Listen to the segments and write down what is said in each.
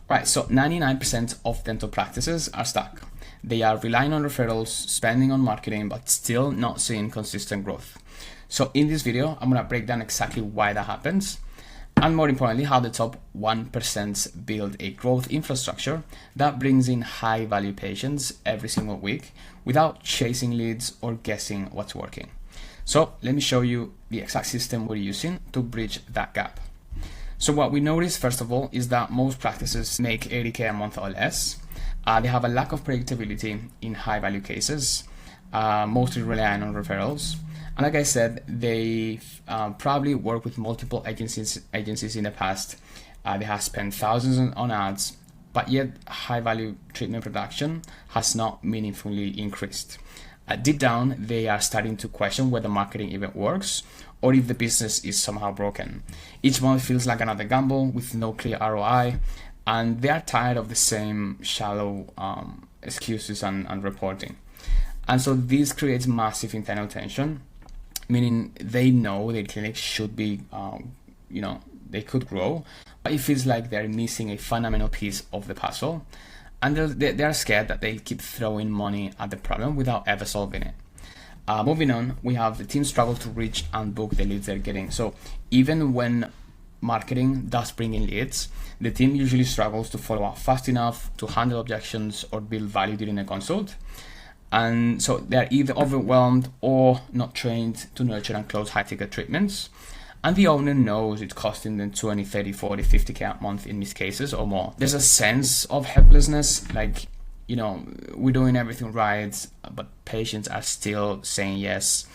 Right, so 99% of dental practices are stuck. They are relying on referrals, spending on marketing, but still not seeing consistent growth. So in this video, I'm gonna break down exactly why that happens, and more importantly, how the top 1% build a growth infrastructure that brings in high value patients every single week without chasing leads or guessing what's working. So let me show you the exact system we're using to bridge that gap. So what we notice, first of all, is that most practices make 80K a month or less. They have a lack of predictability in high value cases, mostly relying on referrals. And like I said, they probably work with multiple agencies in the past. They have spent thousands on ads, but yet high value treatment production has not meaningfully increased. Deep down, they are starting to question whether marketing even works or if the business is somehow broken. Each month feels like another gamble with no clear ROI, and they are tired of the same shallow excuses and reporting. And so this creates massive internal tension, meaning they know their clinic should be, they could grow, but it feels like they're missing a fundamental piece of the puzzle. And they're scared that they'll keep throwing money at the problem without ever solving it. Moving on, we have the team struggle to reach and book the leads they're getting. So even when marketing does bring in leads, the team usually struggles to follow up fast enough to handle objections or build value during a consult. And so they're either overwhelmed or not trained to nurture and close high ticket treatments. And the owner knows it's costing them 20, 30, 40, 50K a month in these cases or more. There's a sense of helplessness, like, we're doing everything right, but patients are still saying yes.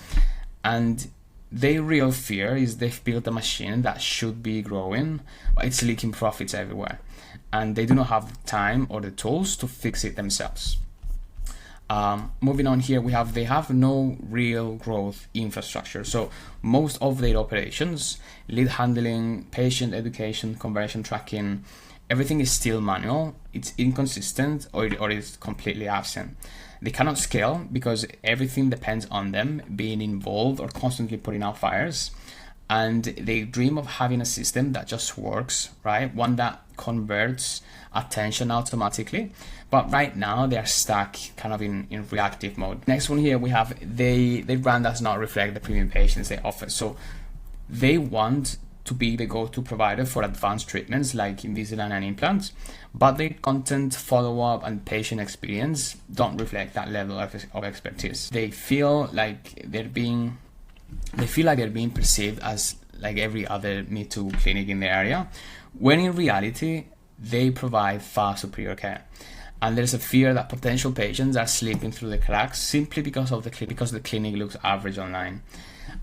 And their real fear is they've built a machine that should be growing, but it's leaking profits everywhere. And they do not have the time or the tools to fix it themselves. Moving on here, they have no real growth infrastructure. So most of their operations, lead handling, patient education, conversion tracking, everything is still manual. It's inconsistent or it's completely absent. They cannot scale because everything depends on them being involved or constantly putting out fires. And they dream of having a system that just works, right? One that converts attention automatically. But right now they are stuck kind of in reactive mode. Next one here, we have their brand does not reflect the premium patients they offer. So they want to be the go-to provider for advanced treatments like Invisalign and implants, but their content, follow-up, and patient experience don't reflect that level of expertise. They feel like they're being perceived as like every other Me Too clinic in the area, when in reality, they provide far superior care. And there's a fear that potential patients are slipping through the cracks simply because the clinic looks average online.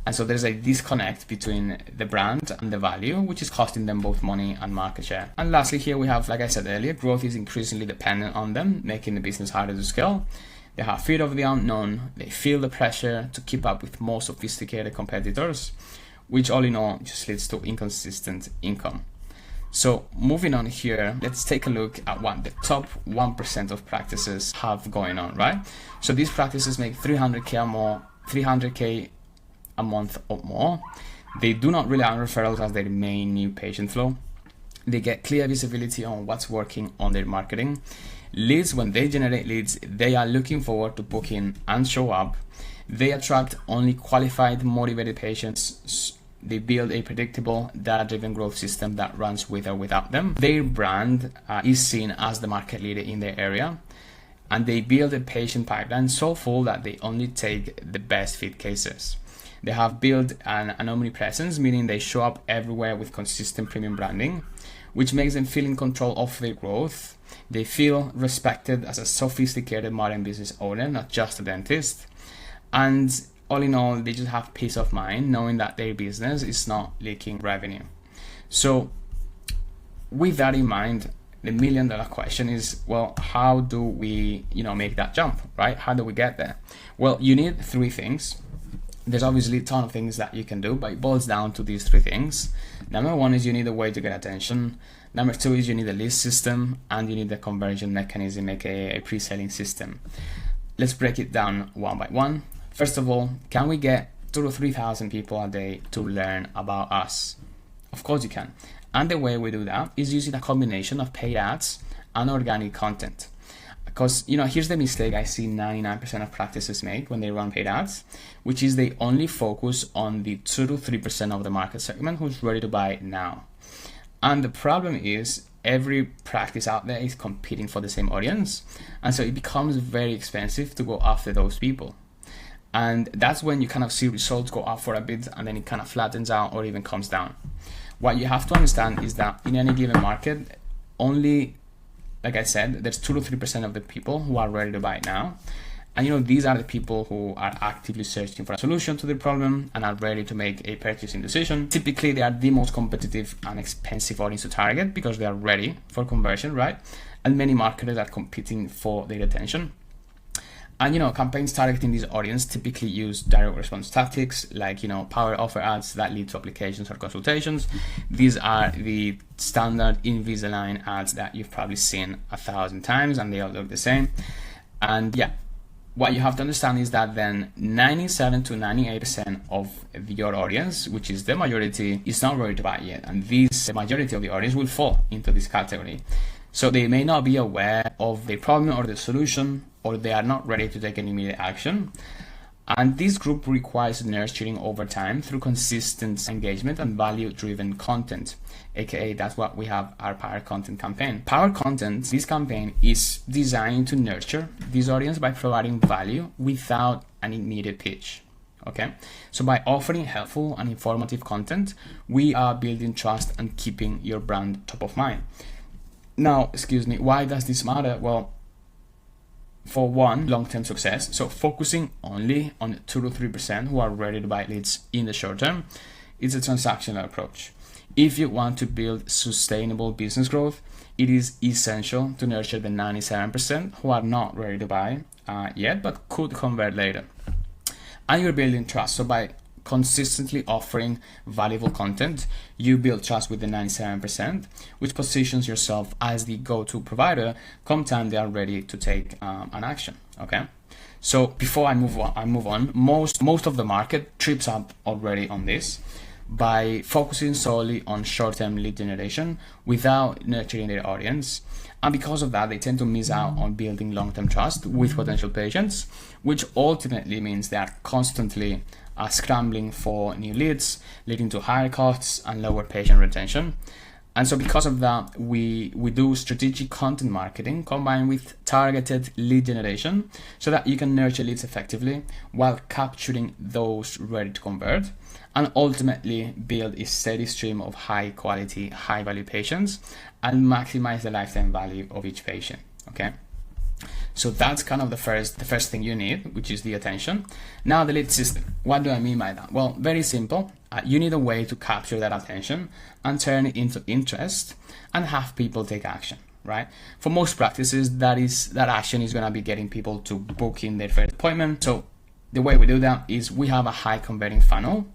And so there's a disconnect between the brand and the value, which is costing them both money and market share. And lastly, here we have, like I said earlier, growth is increasingly dependent on them, making the business harder to scale. They have fear of the unknown. They feel the pressure to keep up with more sophisticated competitors, which all in all just leads to inconsistent income. So moving on here, let's take a look at what the top 1% of practices have going on, right? So these practices make 300K a month or more. They do not rely on referrals as their main new patient flow. They get clear visibility on what's working on their marketing. Leads, when they generate leads, they are looking forward to booking and show up. They attract only qualified, motivated patients. They build a predictable, data-driven growth system that runs with or without them. Their brand is seen as the market leader in their area, and they build a patient pipeline so full that they only take the best fit cases. They have built an omnipresence, meaning they show up everywhere with consistent premium branding, which makes them feel in control of their growth. They feel respected as a sophisticated modern business owner, not just a dentist. And all in all, they just have peace of mind knowing that their business is not leaking revenue. So with that in mind, the $1 million question is, well, how do we, make that jump, right? How do we get there? Well, you need 3 things. There's obviously a ton of things that you can do, but it boils down to these 3 things. Number 1 is you need a way to get attention. Number 2 is you need a list system, and you need a conversion mechanism, aka a pre-selling system. Let's break it down one by one. First of all, can we get 2,000 to 3,000 people a day to learn about us? Of course you can. And the way we do that is using a combination of paid ads and organic content. Because, here's the mistake I see 99% of practices make when they run paid ads, which is they only focus on the 2 to 3% of the market segment who's ready to buy now. And the problem is every practice out there is competing for the same audience. And so it becomes very expensive to go after those people. And that's when you kind of see results go up for a bit and then it kind of flattens out or even comes down. What you have to understand is that in any given market, only, like I said, there's 2 to 3% of the people who are ready to buy now. And these are the people who are actively searching for a solution to the problem and are ready to make a purchasing decision. Typically, they are the most competitive and expensive audience to target because they are ready for conversion, right? And many marketers are competing for their attention. And campaigns targeting this audience typically use direct response tactics like power offer ads that lead to applications or consultations. These are the standard Invisalign ads that you've probably seen 1,000 times and they all look the same. And yeah, what you have to understand is that then 97 to 98% of your audience, which is the majority, is not ready to buy yet. And the majority of the audience will fall into this category. So they may not be aware of the problem or the solution, or they are not ready to take any immediate action. And this group requires nurturing over time through consistent engagement and value-driven content, aka that's what we have our Power Content campaign. Power Content, this campaign is designed to nurture this audience by providing value without an immediate pitch. Okay, so by offering helpful and informative content, we are building trust and keeping your brand top of mind. Now, why does this matter? Well, for one, long-term success. So focusing only on 2 to 3% who are ready to buy leads in the short term is a transactional approach. If you want to build sustainable business growth, it is essential to nurture the 97% who are not ready to buy yet, but could convert later. And you're building trust. So by consistently offering valuable content, you build trust with the 97%, which positions yourself as the go-to provider come time they are ready to take an action. Okay, so before I move on, most of the market trips up already on this by focusing solely on short-term lead generation without nurturing their audience. And because of that, they tend to miss out on building long-term trust with potential patients, which ultimately means they are constantly scrambling for new leads, leading to higher costs and lower patient retention. And so because of that, we do strategic content marketing combined with targeted lead generation so that you can nurture leads effectively while capturing those ready to convert and ultimately build a steady stream of high quality, high value patients and maximize the lifetime value of each patient. Okay. So that's kind of the first thing you need, which is the attention. Now the lead system. What do I mean by that? Well, very simple. You need a way to capture that attention and turn it into interest and have people take action, right? For most practices, that action is going to be getting people to book in their first appointment. So the way we do that is we have a high converting funnel,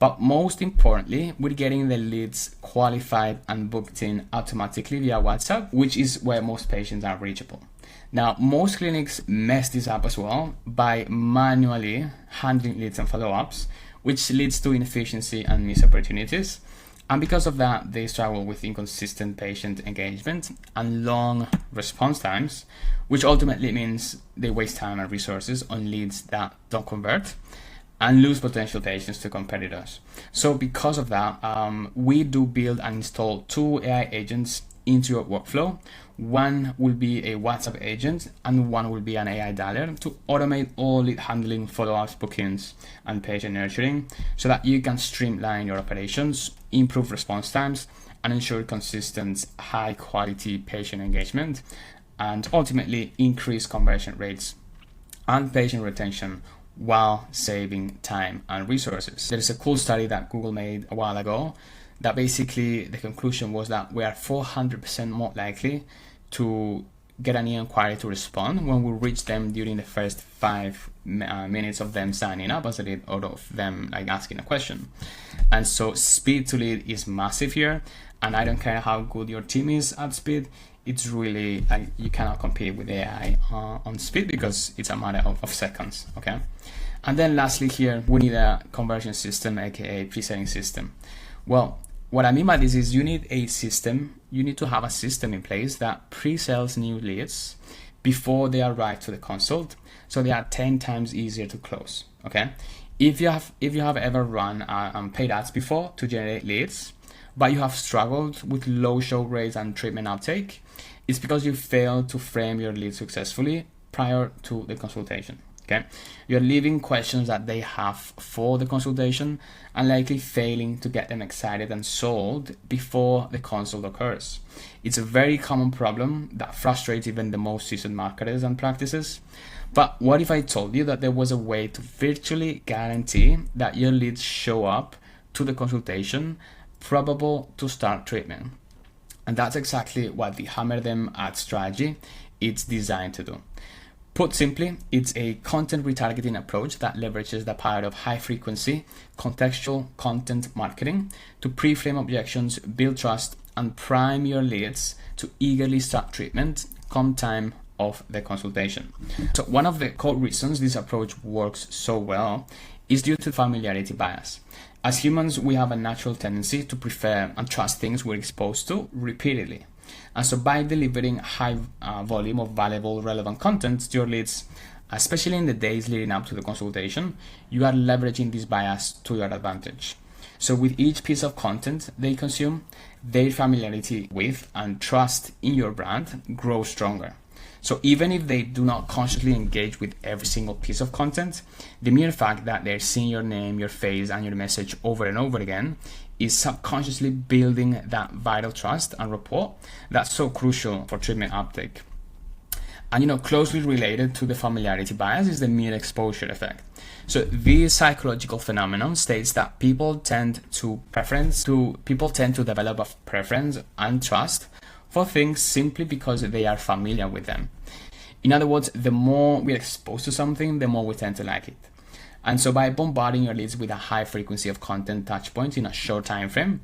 but most importantly, we're getting the leads qualified and booked in automatically via WhatsApp, which is where most patients are reachable. Now, most clinics mess this up as well by manually handling leads and follow-ups, which leads to inefficiency and missed opportunities. And because of that, they struggle with inconsistent patient engagement and long response times, which ultimately means they waste time and resources on leads that don't convert and lose potential patients to competitors. So because of that, we do build and install 2 AI agents into your workflow. One will be a WhatsApp agent and one will be an AI dialer to automate all lead handling, follow-ups, bookings, and patient nurturing so that you can streamline your operations, improve response times, and ensure consistent, high-quality patient engagement, and ultimately increase conversion rates and patient retention while saving time and resources. There is a cool study that Google made a while ago that basically the conclusion was that we are 400% more likely to get an inquiry to respond when we reach them during the first 5 minutes of them signing up as a lead or of them like asking a question. And so speed to lead is massive here, and I don't care how good your team is at speed, it's really like you cannot compete with AI on speed because it's a matter of seconds. Okay, and then lastly here we need a conversion system, aka pre-selling system. Well, what I mean by this is you need to have a system in place that pre-sells new leads before they arrive to the consult, so they are 10 times easier to close. Okay, if you have ever run paid ads before to generate leads, but you have struggled with low show rates and treatment uptake, it's because you failed to frame your lead successfully prior to the consultation. Okay, you're leaving questions that they have for the consultation and likely failing to get them excited and sold before the consult occurs. It's a very common problem that frustrates even the most seasoned marketers and practices. But what if I told you that there was a way to virtually guarantee that your leads show up to the consultation probable to start treatment? And that's exactly what the Hammer Them ad strategy is designed to do. Put simply, it's a content retargeting approach that leverages the power of high-frequency, contextual content marketing to pre-frame objections, build trust, and prime your leads to eagerly start treatment come time of the consultation. So one of the core reasons this approach works so well is due to familiarity bias. As humans, we have a natural tendency to prefer and trust things we're exposed to repeatedly. And so by delivering high volume of valuable, relevant content to your leads, especially in the days leading up to the consultation, you are leveraging this bias to your advantage. So with each piece of content they consume, their familiarity with and trust in your brand grows stronger. So even if they do not consciously engage with every single piece of content, the mere fact that they're seeing your name, your face, and your message over and over again is subconsciously building that vital trust and rapport that's so crucial for treatment uptake. And closely related to the familiarity bias is the mere exposure effect. So this psychological phenomenon states that people tend to develop a preference and trust for things simply because they are familiar with them. In other words, the more we're exposed to something, the more we tend to like it. And so by bombarding your leads with a high frequency of content touchpoints in a short time frame,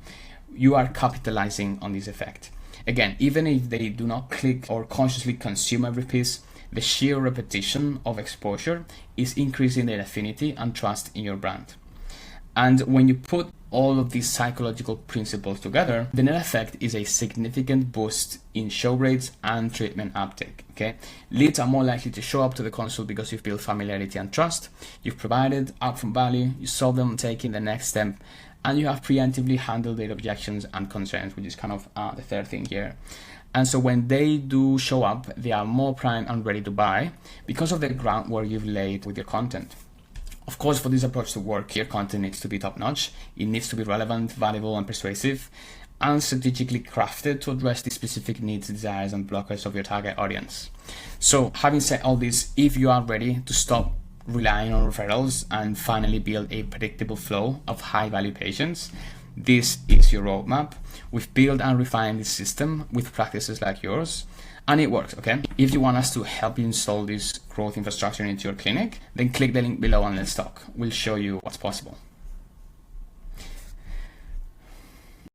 you are capitalizing on this effect. Again, even if they do not click or consciously consume every piece, the sheer repetition of exposure is increasing their affinity and trust in your brand. And when you put all of these psychological principles together, the net effect is a significant boost in show rates and treatment uptake. Okay, leads are more likely to show up to the consult because you've built familiarity and trust, you've provided upfront value, you saw them taking the next step, and you have preemptively handled their objections and concerns, which is kind of the third thing here. And so when they do show up, they are more primed and ready to buy because of the groundwork you've laid with your content. Of course, for this approach to work, your content needs to be top-notch. It needs to be relevant, valuable, and persuasive, and strategically crafted to address the specific needs, desires, and blockers of your target audience. So having said all this, if you are ready to stop relying on referrals and finally build a predictable flow of high-value patients, this is your roadmap. We've built and refined this system with practices like yours, and it works, okay? If you want us to help you install this growth infrastructure into your clinic, then click the link below and let's talk. We'll show you what's possible.